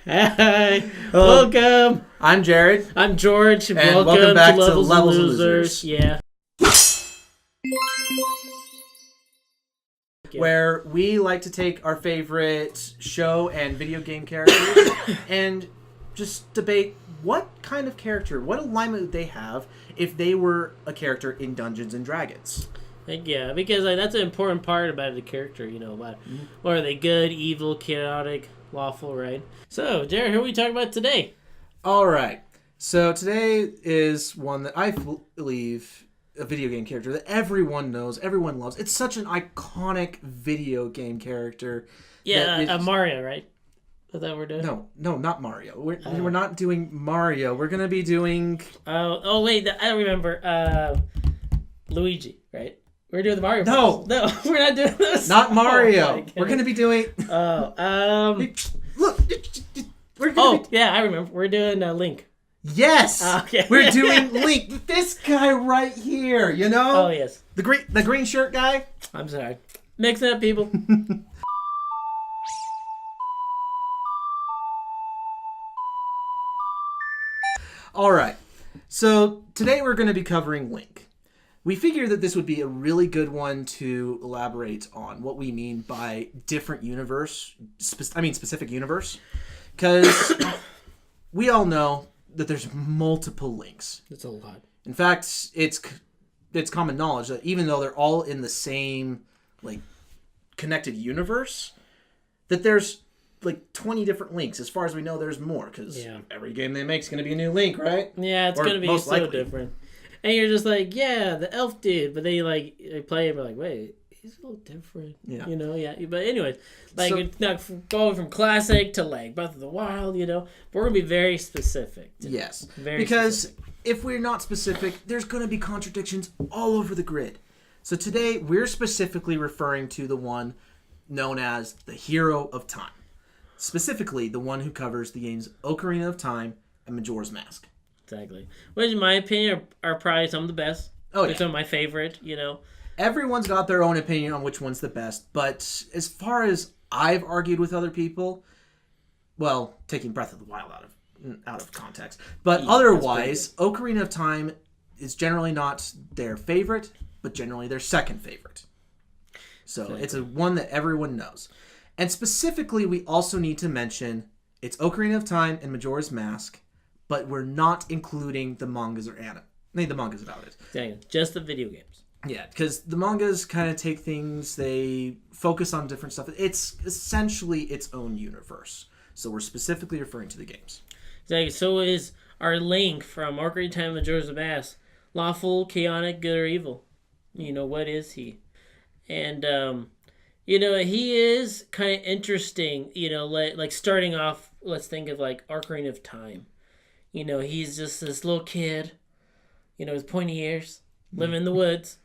Hi, welcome. I'm Jared. I'm George. And welcome back to Levels and Losers. Yeah. Where we like to take our favorite show and video game characters and just debate what kind of character, what alignment would they have if they were a character in Dungeons and Dragons. Yeah, because that's an important part about the character, about what are they, good, evil, chaotic, lawful, right? So, Jared, who are we talking about today? All right. So today is one that I believe a video game character that everyone knows, everyone loves. It's such an iconic video game character. Yeah, Mario, right? Is that what we're doing? No, not Mario. We're not doing Mario. We're gonna be doing. Oh wait, I don't remember. Luigi, right? We're doing the Mario. No, we're not doing this. Not Mario. We're gonna be doing. Look, we're gonna. Yeah, I remember. We're doing Link. Yes. Okay. We're doing Link. This guy right here. You know. Oh yes. The green shirt guy. I'm sorry. Mix it up, people. All right. So today we're going to be covering Link. We figured that this would be a really good one to elaborate on what we mean by different specific universe. Because we all know that there's multiple Links. It's a lot. In fact, it's common knowledge that even though they're all in the same connected universe, that there's 20 different Links. As far as we know, there's more, because every game they make is going to be a new Link, right? Yeah, it's going to be so different. And you're just the elf dude, but then you play it and you're wait, he's a little different. Yeah. But anyways, it's not going from classic to Breath of the Wild, but we're going to be very specific. Yes. Because specific. If we're not specific, there's going to be contradictions all over the grid. So today, we're specifically referring to the one known as the Hero of Time. Specifically, the one who covers the games Ocarina of Time and Majora's Mask. Exactly. Which, in my opinion, are probably some of the best. Oh, yeah. Some of my favorite, Everyone's got their own opinion on which one's the best, but as far as I've argued with other people, well, taking Breath of the Wild out of context, but otherwise, Ocarina of Time is generally not their favorite, but generally their second favorite. So It's a one that everyone knows. And specifically, we also need to mention it's Ocarina of Time and Majora's Mask, but we're not including the mangas or anime. The mangas about it. Dang, just the video games. Yeah, because the mangas kind of take things, they focus on different stuff. It's essentially its own universe. So we're specifically referring to the games. Exactly. So is our Link from Ocarina of Time and Majora's Mask lawful, chaotic, good, or evil? What is he? And, he is kind of interesting, starting off, let's think of Ocarina of Time. He's just this little kid, his pointy ears, living in the woods.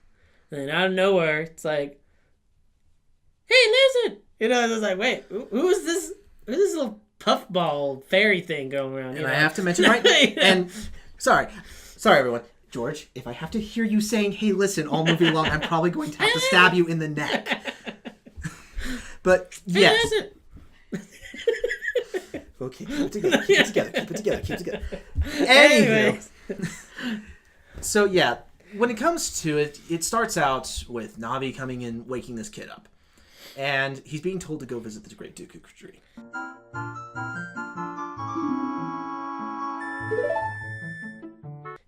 And then out of nowhere, it's hey, listen! It's just wait, who is this? Who's this little puffball fairy thing going around? And I have to mention and sorry everyone. George, if I have to hear you saying, hey, listen, all movie long, I'm probably going to have to stab you in the neck. But, yes. Hey, okay, keep it together. Anyways. So, yeah, when it comes to it, it starts out with Navi coming in, waking this kid up. And he's being told to go visit the Great Dooku Tree.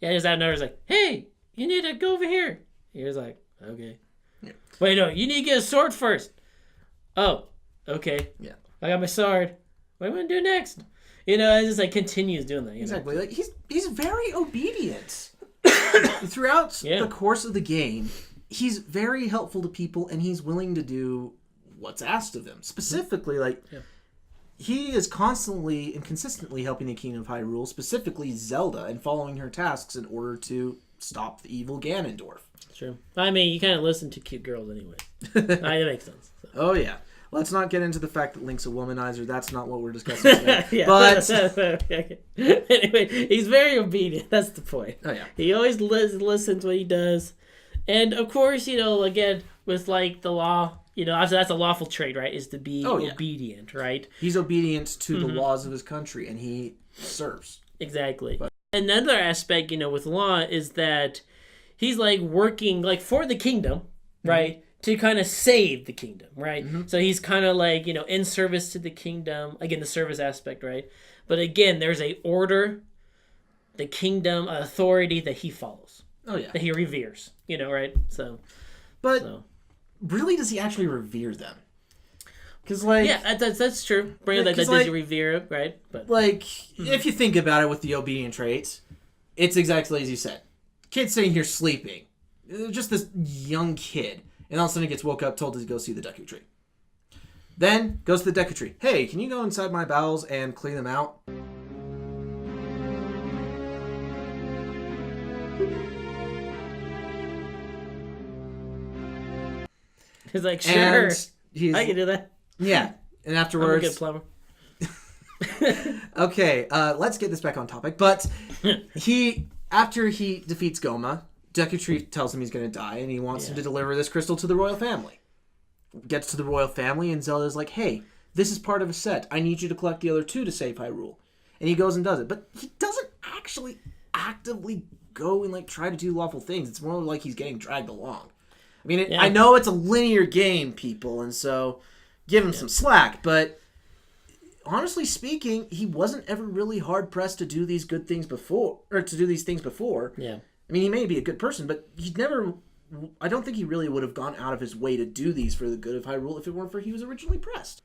Yeah, he's out there. He's hey, you need to go over here. He was okay. Yeah. Wait, no, you need to get a sword first. Oh, okay. Yeah. I got my sword. What am I going to do next? It just continues doing that. Exactly. He's very obedient. Throughout the course of the game, he's very helpful to people, and he's willing to do what's asked of him. Specifically, he is constantly and consistently helping the King of Hyrule, specifically Zelda, and following her tasks in order to stop the evil Ganondorf. True. I mean, you kind of listen to cute girls anyway. That makes sense. So. Oh, yeah. Let's not get into the fact that Link's a womanizer. That's not what we're discussing today. But anyway, he's very obedient. That's the point. Oh, yeah. He always listens what he does. And, of course, again, with, the law You know, that's a lawful trait, right? Is to be Oh, yeah. obedient, right? He's obedient to the laws of his country, and he serves. Exactly. Another aspect, you know, with law is that he's like working like for the kingdom, right? To kind of save the kingdom, right? So he's kind of like, you know, in service to the kingdom. Again, the service aspect, right? But again, there's a order, the kingdom authority that he follows. Oh, yeah. That he reveres, you know, right? So, But really, does he actually revere them? Because, like... Yeah, that's true. Bring that does he revere it, right? But like, if you think about it with the obedient traits, it's exactly as you said. Kid's sitting here sleeping. Just this young kid. And all of a sudden he gets woke up, told to go see the Deku Tree. Then, goes to the Deku Tree. Hey, can you go inside my bowels and clean them out? he's like, sure, I can do that. Yeah. And afterwards... I'm a good plumber. Okay, let's get this back on topic. But after he defeats Goma, Deku Tree tells him he's going to die, and he wants him to deliver this crystal to the royal family. Gets to the royal family, and Zelda's like, hey, this is part of a set. I need you to collect the other two to save Hyrule. And he goes and does it. But he doesn't actually actively go and like try to do lawful things. It's more like he's getting dragged along. I mean, I know it's a linear game, people, and so give him some slack, but... honestly speaking, he wasn't ever really hard pressed to do these good things before, or to do these things before. Yeah. I mean, he may be a good person, but he'd never. I don't think he really would have gone out of his way to do these for the good of Hyrule if it weren't for he was originally pressed.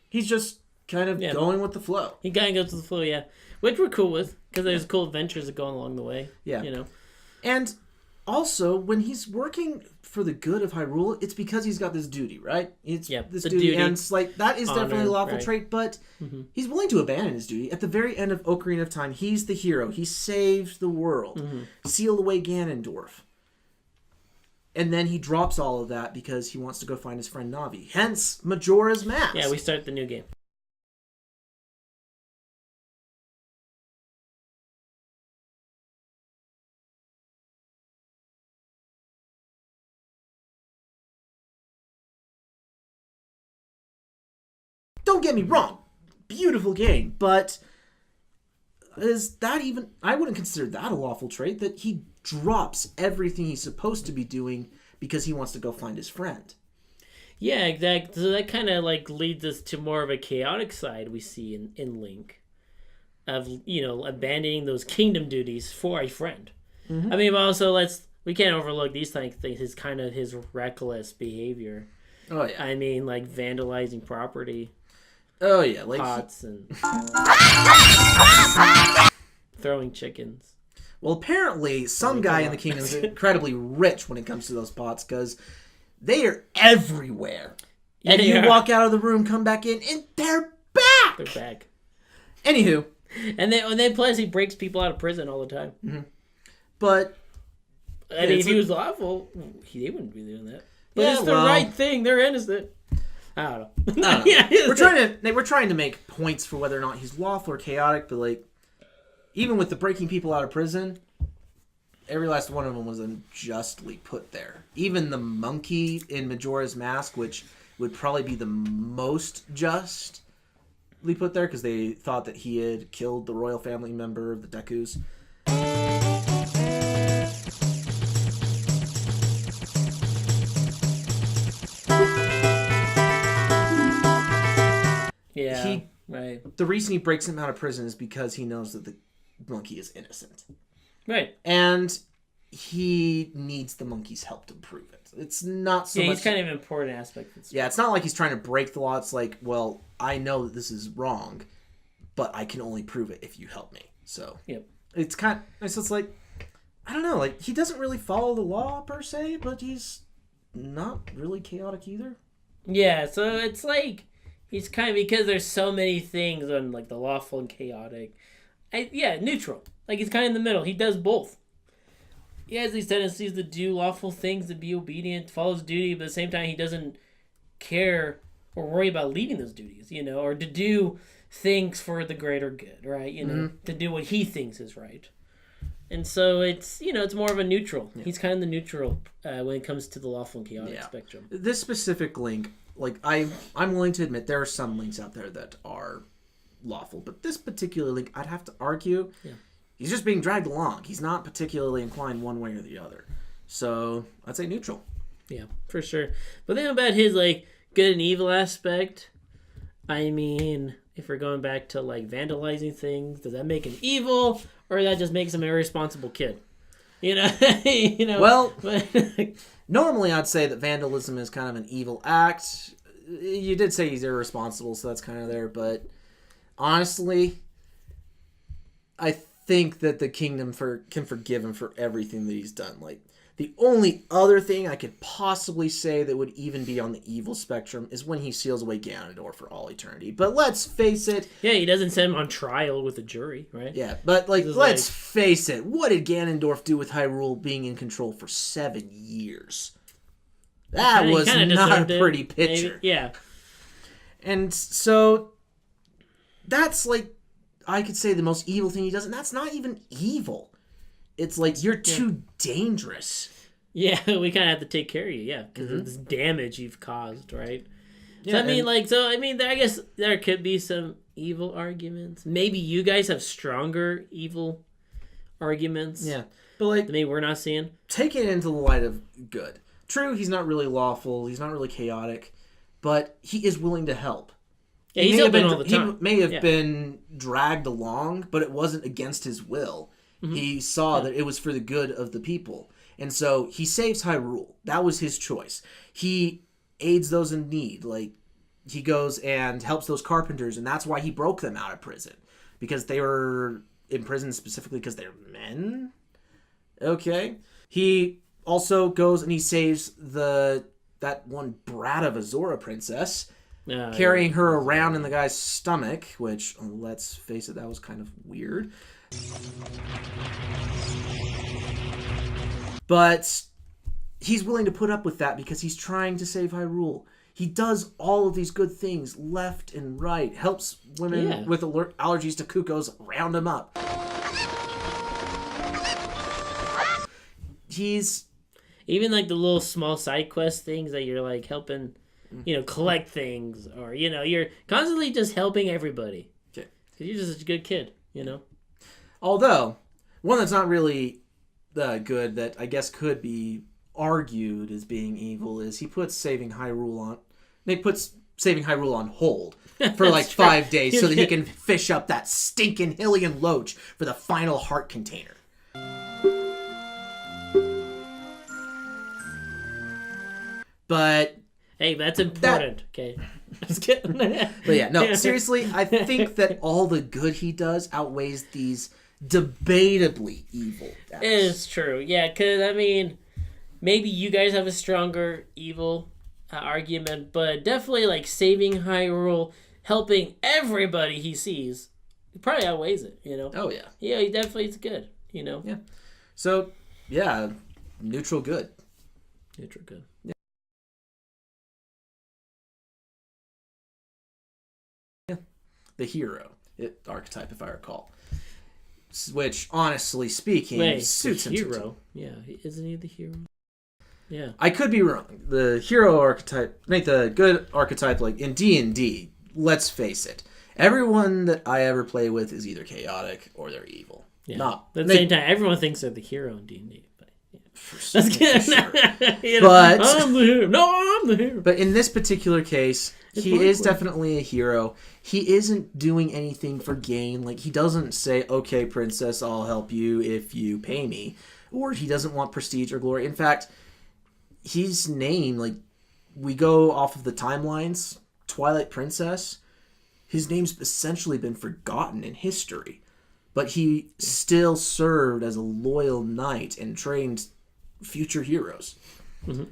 He's just kind of going with the flow. He kind of goes with the flow, yeah. Which we're cool with, because there's cool adventures that go along the way. Yeah. You know. And also, when he's working for the good of Hyrule, it's because he's got this duty, right? It's this duty, and it's like that is definitely a lawful trait, but he's willing to abandon his duty. At the very end of Ocarina of Time, he's the hero. He saved the world, sealed away Ganondorf. And then he drops all of that because he wants to go find his friend Navi. Hence, Majora's Mask. Yeah, we start the new game. Don't get me wrong. Beautiful game, but is that even... I wouldn't consider that a lawful trait, that he drops everything he's supposed to be doing because he wants to go find his friend. Yeah, exactly. So that kind of like leads us to more of a chaotic side we see in Link. Of, you know, abandoning those kingdom duties for a friend. I mean, but also we can't overlook these things, his reckless behavior. Oh, yeah. I mean, like vandalizing property. Oh, yeah. Like Pots and throwing chickens. Well, apparently, some guy in the kingdom is incredibly rich when it comes to those pots, because they are everywhere. Yeah, and you walk out of the room, come back in, and they're back! They're back. Anywho. And then plus he breaks people out of prison all the time. But... I mean, if he was lawful, they wouldn't be doing that. But it's the right thing. They're innocent. I don't know. We're trying to make points for whether or not he's lawful or chaotic, but like, even with the breaking people out of prison, every last one of them was unjustly put there. Even the monkey in Majora's Mask, which would probably be the most justly put there because they thought that he had killed the royal family member of the Dekus. Yeah, right. The reason he breaks him out of prison is because he knows that the monkey is innocent. Right. And he needs the monkey's help to prove it. It's not so much... Yeah, he's kind of an important aspect. Yeah, it's not like he's trying to break the law. It's like, well, I know that this is wrong, but I can only prove it if you help me. So, it's kind of... So it's like, I don't know, like, he doesn't really follow the law, per se, but he's not really chaotic either. Yeah, so it's like... He's kind of, because there's so many things on like the lawful and chaotic. Neutral. Like he's kind of in the middle. He does both. He has these tendencies to do lawful things, to be obedient, follow his duty, but at the same time he doesn't care or worry about leaving those duties, you know, or to do things for the greater good, right? You know, to do what he thinks is right. And so it's it's more of a neutral. Yeah. He's kind of the neutral when it comes to the lawful and chaotic Yeah. spectrum. This specific Link, like I'm willing to admit there are some Links out there that are lawful, but this particular Link, I'd have to argue, he's just being dragged along. He's not particularly inclined one way or the other. So I'd say neutral. Yeah, for sure. But then about his like good and evil aspect, I mean, if we're going back to like vandalizing things, does that make him evil, or that just makes him an irresponsible kid? You know. Well, but, normally I'd say that vandalism is kind of an evil act. You did say he's irresponsible, so that's kind of there. But honestly, I think that the kingdom can forgive him for everything that he's done. Like, the only other thing I could possibly say that would even be on the evil spectrum is when he seals away Ganondorf for all eternity. But let's face it. Yeah, he doesn't send him on trial with a jury, right? Yeah, but let's face it. What did Ganondorf do with Hyrule being in control for 7 years? That was not a pretty picture. Maybe. Yeah. And so that's like, I could say the most evil thing he does, and that's not even evil. It's like, you're too dangerous. Yeah, we kind of have to take care of you, because of this damage you've caused, right? Yeah, so, I mean, I guess there could be some evil arguments. Maybe you guys have stronger evil arguments. Yeah. But like, that maybe we're not seeing. Take it into the light of good. True, he's not really lawful, he's not really chaotic, but he is willing to help. Yeah, he's helping all the time. He may have been dragged along, but it wasn't against his will. Mm-hmm. He saw that it was for the good of the people. And so he saves Hyrule. That was his choice. He aids those in need. Like, he goes and helps those carpenters, and that's why he broke them out of prison. Because they were in prison specifically because they're men? Okay. He also goes and he saves that one brat of a Zora princess, carrying her around in the guy's stomach, which, let's face it, that was kind of weird. But he's willing to put up with that because he's trying to save Hyrule. He does all of these good things left and right. Helps women with allergies to cuckoos round them up. He's... Even like the little small side quest things that you're like helping, collect things. Or, you're constantly just helping everybody. Okay. Because you're just a good kid, Although, one that's not really good that I guess could be argued as being evil is he puts saving Hyrule on hold for like 5 days so that he can fish up that stinking Hylian Loach for the final heart container. But hey, that's important. Okay. Just kidding. But yeah, no, seriously, I think that all the good he does outweighs these debatably evil acts. It is true. Yeah, because, I mean, maybe you guys have a stronger evil argument, but definitely, like, saving Hyrule, helping everybody he sees, it probably outweighs it, Oh, yeah. Yeah, he definitely is good, Yeah. So, yeah, neutral good. Neutral good. Yeah. The hero archetype, if I recall. Which, honestly speaking, suits him. Hero? Yeah, isn't he the hero? Yeah. I could be wrong. The hero archetype, the good archetype, like in D&D, let's face it, everyone that I ever play with is either chaotic or they're evil. Yeah. At the same time, everyone thinks they're the hero in D&D. For sure. But I'm the hero. No, I'm the hero. But in this particular case, he is definitely a hero. He isn't doing anything for gain. Like, he doesn't say, okay, princess, I'll help you if you pay me. Or he doesn't want prestige or glory. In fact, his name, like, we go off of the timelines, Twilight Princess, his name's essentially been forgotten in history. But he still served as a loyal knight and trained future heroes. Mm-hmm.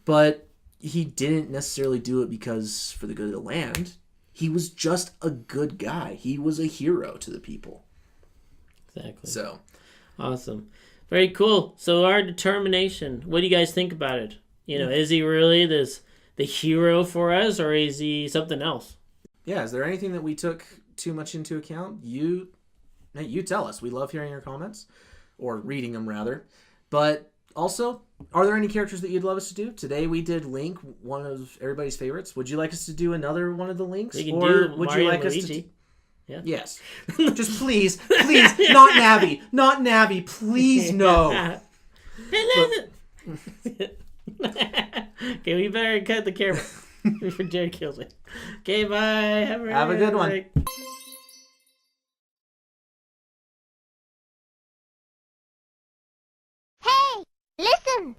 But he didn't necessarily do it because for the good of the land. He was just a good guy. He was a hero to the people. Exactly. So awesome. Very cool. So our determination, what do you guys think about it? Is he really the hero for us, or is he something else? Yeah, is there anything that we took too much into account? You tell us. We love hearing your comments. or reading them rather. But also, are there any characters that you'd love us to do? Today we did Link, one of everybody's favorites. Would you like us to do another one of the Links? We can or do would Mario you like and us Luigi. to? Yeah. Yes. Just please, not Navi, not Navi, please no. Okay, we better cut the camera before Jared kills me. Okay, bye. Have a good one.